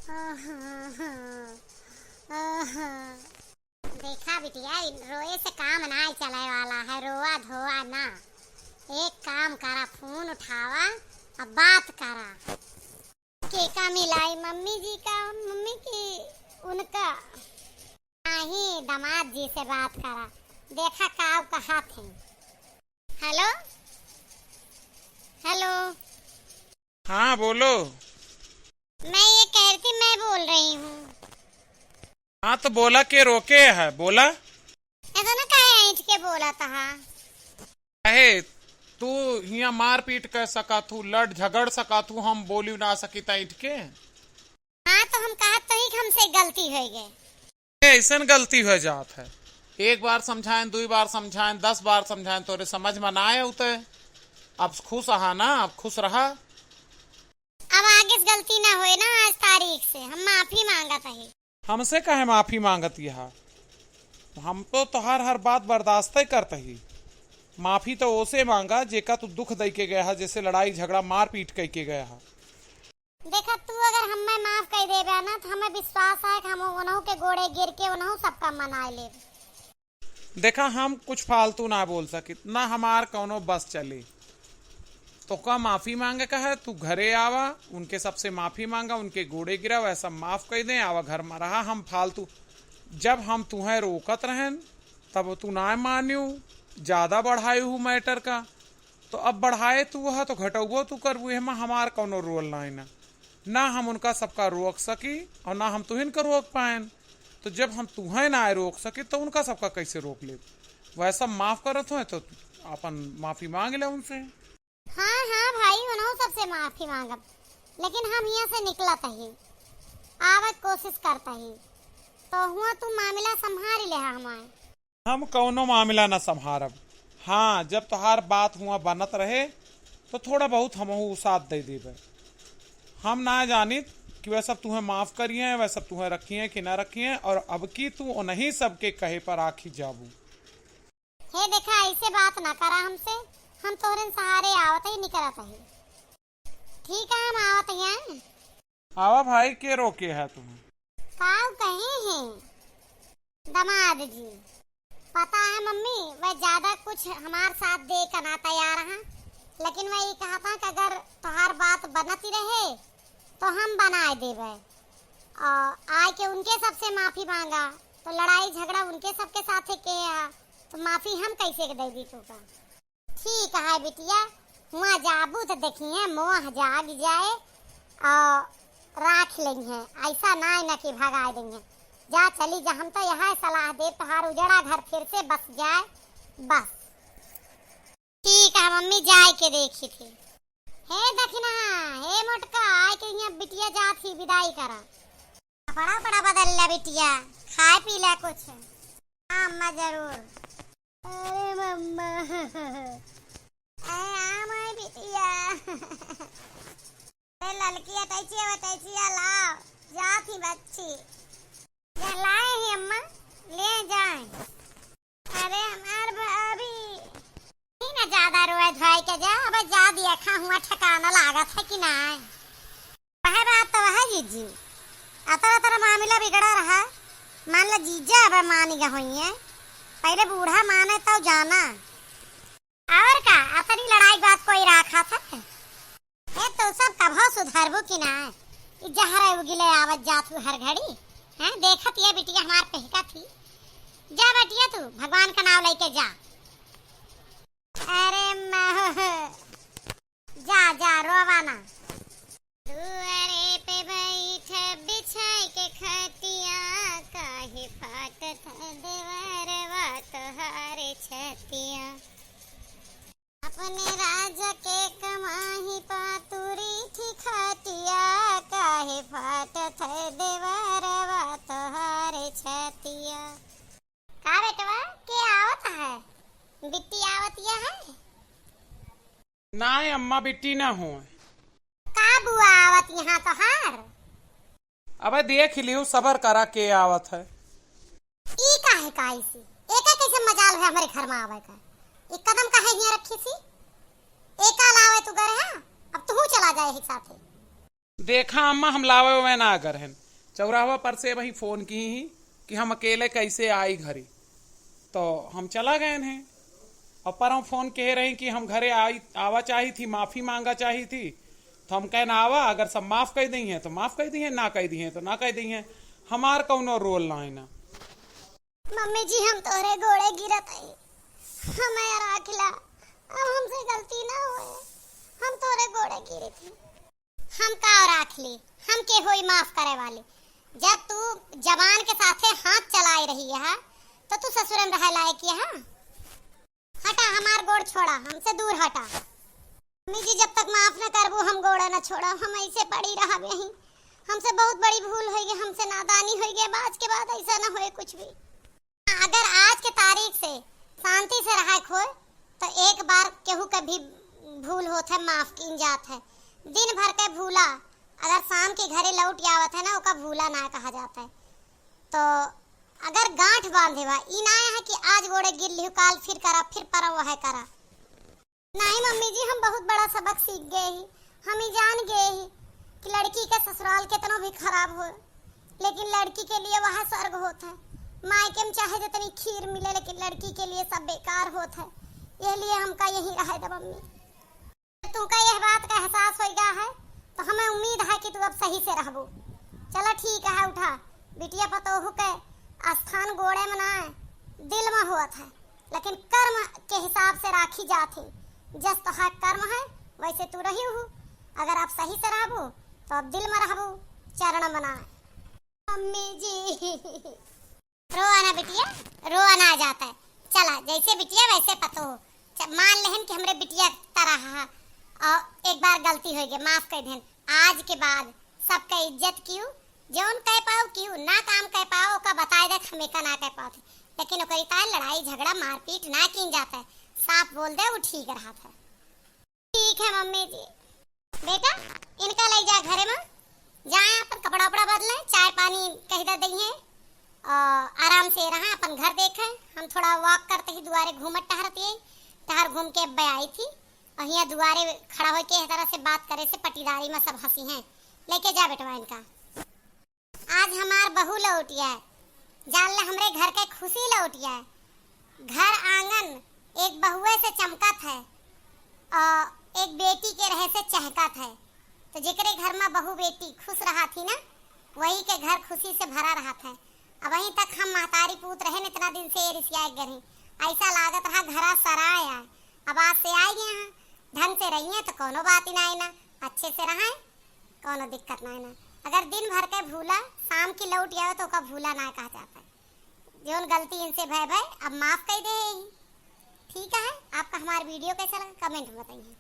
देखा बिटिया, रोए से काम ना चले वाला है। रोआ धोआ ना, एक काम करा, फोन उठावा अब बात करा। केका मिलाई मम्मी जी का, मम्मी की उनका नहीं, दामाद जी से बात करा। देखा काव कहा थे। Hello hello. हाँ बोलो। मैं ये कह रही थी, मैं बोल रही हूँ। हाँ तो बोला के रोके है, बोला ऐसा ना कहे ऐठ के बोला था। कहे तू हिया मार पीट कर सका तू, लड़ झगड़ सका तू, हम बोली ना सकी तैठ के। हाँ तो हम कहा तो ही हमसे गलती हो गई। ऐसा गलती हो जात है। एक बार समझाएं, 2 बार समझाएं, 10 बार समझाएं, तोरे समझ में ना आए उते। अब खुश रहा ना, अब खुश रहा। अब आगे से गलती ना होए ना, आज तारीख से हम माफी मांगत है। हमसे कहे माफी मांगत यहाँ, हम तो हर बात बर्दाश्त करते ही। माफी तो ओसे मांगा जेका तू दुख दे के गया है, जैसे लड़ाई झगड़ा मार पीट कह के गया है। देखा तू अगर हमें माफ कर देबा ना तो हमें विश्वास है कि हम उन्हों के गोड़े गिर के उन्हों सबका मना ले। देखा हम कुछ फालतू ना बोल सके ना, हमार कौनो बस चले तो का माफी मांगे का है। तू घरे आवा, उनके सबसे माफी मांगा, उनके गोड़े गिरा, वैसा माफ कर दे, आवा घर में रहा। हम फालतू जब हम तुम्हें रोकत रहें तब तू ना मान्यू, ज्यादा बढ़ाए हूँ मैटर का। तो अब बढ़ाए तू वह तो घटबो तू करबू, हमार कौनो रोल ना हम उनका सबका रोक सकी और ना हम तुहिन का रोक पाए। तो जब हम तुम्हें ना रोक सके तो उनका सबका कैसे रोक ले। वैसा माफ करत हो तो अपन माफी मांग ले उनसे। हाँ हाँ भाई, उन्हों सबसे माफी मांगब, लेकिन हम यहाँ से निकलत ही, आवत कोशिश करता ही तो हुआ तू मामला संभाल ले हमारे। हम कौनो मामला न संभारब। हाँ जब तुहार बात हुआ बनत रहे तो थोड़ा बहुत हमहू साथ दे देबे। हम ना जानित कि वह सब तुम्हें माफ करिए, वह सब तुम्हें रखिए कि ना रखिए, और अब की तू उन्हीं सबके कहे पर आखी जाबू। हे देखा, ऐसे बात ना करा हमसे, हम तोहरे सहारे आवत ही निकलत ही। ठीक है, हम आवत हैं। आवा भाई, के रोके है तुम्हें? काव कहे हैं दामाद जी। पता है मम्मी, वह ज्यादा कुछ हमारे साथ दे का ना तैयार है, लेकिन मैं ये कहा था कि अगर तुम्हार बात बनती रहे तो हम बनाए देवे। और आए के उनके सबसे माफी मांगा तो लड़ाई झगड़ा उनके सबके साथ के तो माफी हम कैसे दे दी तू का। ठीक है बिटिया, वहाँ जाबू तो देखिए मोह जाग जाए और राख लेंगे, ऐसा ना कि भगा देंगे। जा चली जा, हम तो यहाँ सलाह दे तुम्हार उजड़ा घर फिर से बस जाए बस। ठीक है मम्मी, जाए के देखी थी। हे दखना, हे मोटका, आए के यहाँ बिटिया जा थी विदाई करा। बड़ा बड़ा बदल ले बिटिया, खाए पी ले कुछ। हाँ अम्मा जरूर। अरे मम्मा आए बिटिया लड़की तैचिया लाओ, जा थी बच्ची या लाए हैं अम्मा, ले जाए। अरे हमार अभी ना ज्यादा रोए धोए के जा, अब जा दिया खा हुआ ठिकाना लागत है कि ना। वह बात तो वह जीजी, अतर अतर मामला बिगड़ा रहा। मान लो जीजा अब मानी गा हुई है, पहले बूढ़ा माने तो जाना। और का अपनी लड़ाई बात कोई रखा था ये तो सब कभो सुधरबू कि ना। जहर उगिले आवत जात हर घड़ी हैं। देखत ये बिटिया हमार पहका थी। जा बेटिया तू भगवान का नाम लेके जा। अरे जा जा रोवाना। दुआरे पे बैठ बिछाई के खटिया, काहे फाटत देवरवा तोहारे छतिया। अपने राजा के कमाही पातुरी थी खटिया, काहे फाटत देवरवा तोहारे छतिया। का बेटवा के आवत है? बिट्टी आवतिया है ना अम्मा बिट्टी ना हो। का बुआ आवत यहाँ तो हार। अबे देख लियो, सबर करा के आवत है। ई का है का इसी एका कैसे मजाल है हमारे घर में आवे का। एक कदम का है यहाँ रखी थी, एका लावे तू घर है, अब तू चला जाए एक साथे। देखा अम्मा हम लावे हुए ना अगर है चौराहा पर से वही फोन की ही कि हम अकेले कैसे आई घरे, तो हम चला गए हैं। और पर हम फोन कह रहे हैं कि हम घरे आवा चाहिए थी, माफी मांगा चाहिए थी, तो हम कहना आवा, अगर सब माफ कर दी हैं तो माफ कर दी हैं, ना कर दी हैं तो ना कर दी हैं, हमार कौनो रोल ना है ना। मम्मी जी हम तोरे गोड़े गिरत है, हमें राखला, अब हमसे गलती ना होए, हम तोरे गोड़े गिरे थी, हम का राख ली, हम के होई माफ करे वाले। जब तू जवान के साथे हाथ चलाई रही है तो तू ससुर में रह लायक है। हटा हमार गोड़ छोड़ा, हमसे दूर हटा। मम्मी जी जब तक माफ न करबू हम गोड़ा न छोड़ा, हम ऐसे पड़ी रहा यहीं। हमसे बहुत बड़ी भूल हुई है, हमसे नादानी हुई है, आज के बाद ऐसा न होए कुछ भी। अगर आज के तारीख से शांति से रहा खोए तो एक बार केहू कभी भूल होत है माफ की जात है। दिन भर के भूला अगर शाम के घरे लौट आवत है ना, ओका भूला ना कहा जाता है। तो अगर गांठ बांधे हुआ ई ना है कि आज गोड़े गिर लियो काल फिर करा, फिर पर वह करा। नहीं मम्मी जी हम बहुत बड़ा सबक सीख गए ही, हम ही जान गए ही कि लड़की का ससुराल कितना भी खराब हो, लेकिन लड़की के लिए वह स्वर्ग होता है। मायके में चाहे जितनी खीर मिले, लेकिन लड़की के लिए सब बेकार होता है। इसलिए हमका यही रहा था मम्मी। तुमका यह बात का एहसास हो गया है तो हमें उम्मीद है कि तू अब सही से रहबो। चलो ठीक है, उठा बिटिया पतोहू के स्थान गोड़े में ना दिल में हुआ था, लेकिन कर्म के हिसाब से राखी जाती। जस तो है कर्म है वैसे तू रही हो। अगर आप सही से रहबो तो अब दिल में रहबो, चरण बना। मम्मी जी रो आना बिटिया, रो आना आ जाता है। चला जैसे बिटिया वैसे पतो। मान लेहन कि हमरे बिटिया तरह है और एक बार गलती हो गई, माफ कर देन। आज के बाद सबका इज्जत क्यों, जौन कह पाओ क्यों ना काम कह पाओ का बताए दे, हमें का ना कह पाओ, लेकिन ओकरी ताल लड़ाई झगड़ा मारपीट ना की जाता है। साफ बोल दे वो ठीक रहा था। ठीक है मम्मी जी। बेटा इनका ले जा घरे में, जाए अपन कपड़ा उपड़ा बदले, चाय पानी कहीं दे दिए, आराम से रहा, अपन घर देखे। हम थोड़ा वॉक करते ही दुआरे घूमत टहरती, टहर घूम के अब आई थी। और यहाँ दुआरे खड़ा हो के इस तरह से बात करे से पटीदारी में सब हंसी हैं। लेके जा बेटवा इनका। आज हमार बहू लौटिया है, जान ले हमरे घर के खुशी लौटिया है। घर आंगन एक बहुए से चमकत है और एक बेटी के रहे से चहकत है। तो जेकरे घर में बहू बेटी खुश रहा थी ना, वही के घर खुशी से भरा रहा था। अब वहीं तक हम महतारी पूत रहे न, इतना दिन से रिसिया गए, ऐसा लागत रहा घरा सराय है। अब आज से आई यहाँ ढंग से रही है तो कोनो बात ही ना है ना, अच्छे से रहा है, कोनो दिक्कत ना है ना। अगर दिन भर के भूला शाम की लौट आवे तो का भूला ना कहा जाता है। जोन गलती इनसे भय अब माफ कर दे। ठीक है, आपका हमारा वीडियो कैसा लगा कमेंट में बताइए।